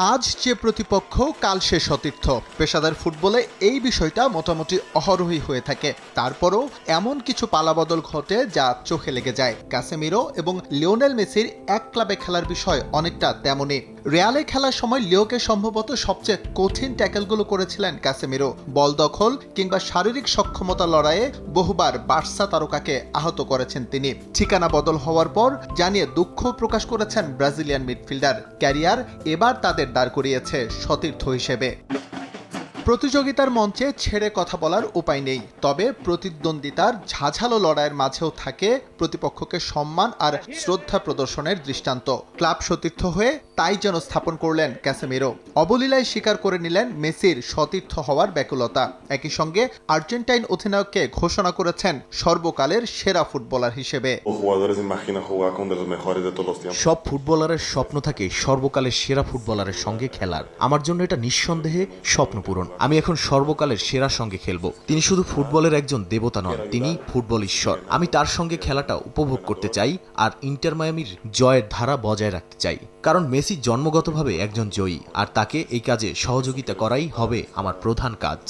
আজ যে প্রতিপক্ষ কাল সে সতীর্থ। পেশাদার ফুটবলে এই বিষয়টা মোটামুটি অহরহই হয়ে থাকে। তারপরও এমন কিছু পালাবদল ঘটে যা চোখে লেগে যায়। কাসেমিরো এবং লিওনেল মেসির এক ক্লাবে খেলার বিষয় অনেকটা তেমনই। রিয়ালে খেলার সময় লিওকে সম্ভবত সবচেয়ে কঠিন ট্যাকেলগুলো করেছিলেন কাসেমিরো। বল দখল কিংবা শারীরিক সক্ষমতা লড়াইয়ে বহুবার বার্সা তারকাকে আহত করেছেন তিনি। ঠিকানা বদল হওয়ার পর জানিয়ে দুঃখ প্রকাশ করেছেন ব্রাজিলিয়ান মিডফিল্ডার। ক্যারিয়ার এবার তাদের দাঁড় করিয়েছে সতীর্থ হিসেবে। প্রতিযোগিতার মঞ্চে ছেড়ে কথা বলার উপায় নেই, তবে প্রতিদ্বন্দ্বিতার ঝাঝালো লড়াইয়ের মাঝেও থাকে প্রতিপক্ষকে সম্মান আর শ্রদ্ধা প্রদর্শনের দৃষ্টান্ত। ক্লাব সতীর্থ হয়ে তাই যেন স্থাপন করলেন ক্যাসেমিরো। অবলীলায় স্বীকার করে নিলেন মেসির সতীর্থ হওয়ার ব্যাকুলতা। একই সঙ্গে আর্জেন্টাইন অধিনায়ককে ঘোষণা করেছেন সর্বকালের সেরা ফুটবলার হিসেবে। সব ফুটবলারের স্বপ্ন থাকে সর্বকালের সেরা ফুটবলারের সঙ্গে খেলার। আমার জন্য এটা নিঃসন্দেহে স্বপ্নপূরণ। আমি এখন সর্বকালের সেরার সঙ্গে খেলবো। তিনি শুধু ফুটবলের একজন দেবতা নন, তিনি ফুটবল ঈশ্বর। আমি তার সঙ্গে খেলাটা উপভোগ করতে চাই আর ইন্টার মায়ামির জয়ের ধারা বজায় রাখতে চাই, কারণ মেসি জন্মগতভাবে একজন জয়ী আর তাকে এই কাজে সহযোগিতা করাই হবে আমার প্রধান কাজ।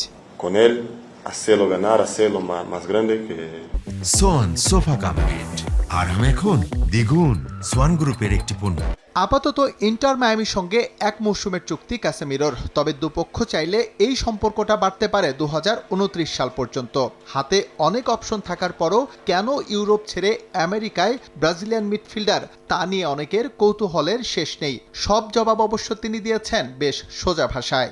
সোয়ান সোফা কাম বেড, আরাম এখন দ্বিগুণ। সোয়ান গ্রুপের একটি পণ্য। আপাতত ইন্টার মায়ামির সঙ্গে এক মৌসুমের চুক্তি কাসেমিরোর, তবে দুপক্ষ চাইলে এই সম্পর্কটা বাড়তে পারে 2029 সাল পর্যন্ত। হাতে অনেক অপশন থাকার পরও কেন ইউরোপ ছেড়ে আমেরিকায় ব্রাজিলিয়ান মিডফিল্ডার, তা নিয়ে অনেকের কৌতূহলের শেষ নেই। সব জবাব অবশ্য তিনি দিয়েছেন বেশ সোজা ভাষায়।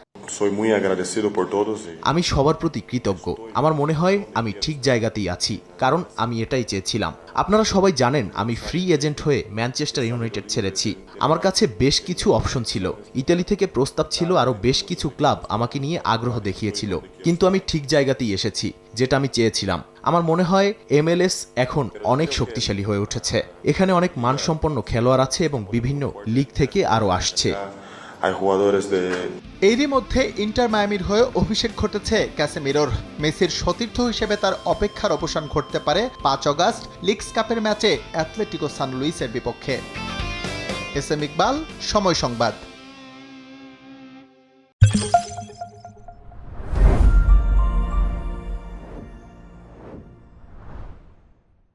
আমি সবার প্রতি কৃতজ্ঞ। আমার মনে হয় আমি ঠিক জায়গাতেই আছি, কারণ আমি এটাই চেয়েছিলাম। আপনারা সবাই জানেন আমি ফ্রি এজেন্ট হয়ে ম্যানচেস্টার ইউনাইটেড ছেড়েছি। আমার কাছে বেশ কিছু অপশন ছিল। ইতালি থেকে প্রস্তাব ছিল, আরও বেশ কিছু ক্লাব আমাকে নিয়ে আগ্রহ দেখিয়েছিল, কিন্তু আমি ঠিক জায়গাতেই এসেছি, যেটা আমি চেয়েছিলাম। আমার মনে হয় MLS এখন অনেক শক্তিশালী হয়ে উঠেছে। এখানে অনেক মানসম্পন্ন খেলোয়াড় আছে এবং বিভিন্ন লিগ থেকে আরও আসছে। এরই মধ্যে ইন্টার মায়ামির হয়ে অভিষেক ঘটেছে ক্যাসেমিরোর। মেসির সতীর্থ হিসেবে তার অপেক্ষার অবসান ঘটতে পারে 5 অগাস্ট লিগস কাপের ম্যাচে অ্যাথলেটিকো সান লুইসের বিপক্ষে। এস এম ইকবাল, সময় সংবাদ।